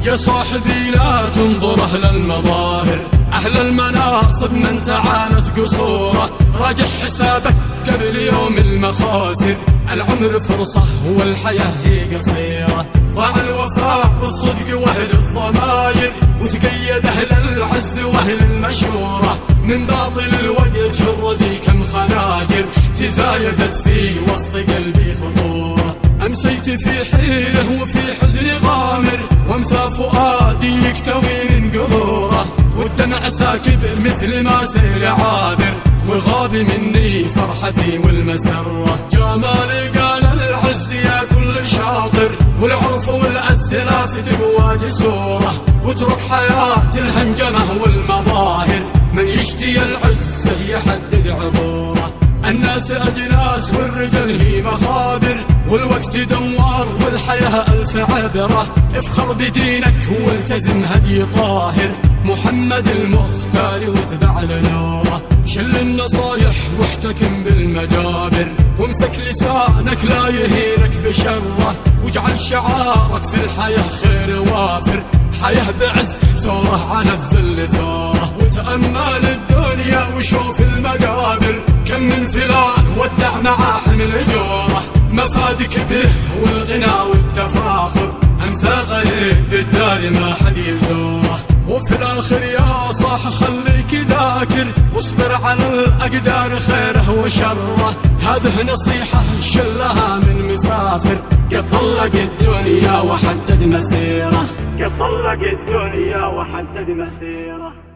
يا صاحبي لا تنظر أهل المظاهر، أهل المناصب من تعانت قصوره، راجع حسابك قبل يوم المخاسر، العمر فرصة والحياة هي قصيرة، ضاع الوفاء والصدق واهل الضماير، وتقيد أهل العز واهل المشورة، من باطل الوقت الردي كم خناجر، تزايدت في وسط قلبي خطورة، أمسيت في حيرة وفي حزن غامر، وامسى فؤادي يكتوي من قدوره، والدمع ساكب مثل ما سيل عابر، وغاب مني فرحتي والمسرة، جمالي قال العز يا كل شاطر، والعرف والأسلاف تقوى جسوره، واترك حياة الهنجمة والمظاهر، من يشتي العز يحدد عبوره، الناس أجناس والرجل هي مخابر، والوقت دوار والحياة ألف عبرة، افخر بدينك والتزم هدي طاهر، محمد المختار واتبع لنوره، شل النصايح واحتكم بالمجابر، وامسك لسانك لا يهينك بشره، واجعل شعارك في الحياة خير وافر، حياة بعز ثوره على الذل ثوره، وتأمل الدنيا وشوف المقابر، كم من فلان ودع مع حمل جوره، مفادك به والغنى والتفاخر، امسى غريب الدار ما حد يزوره، وفي الاخر يا صاح خليك ذاكر، واصبر على الاقدار خيره وشره، هذه نصيحة شلها من مسافر، قد طلق الدنيا وحدد مسيره، قد طلق الدنيا وحدد مسيره.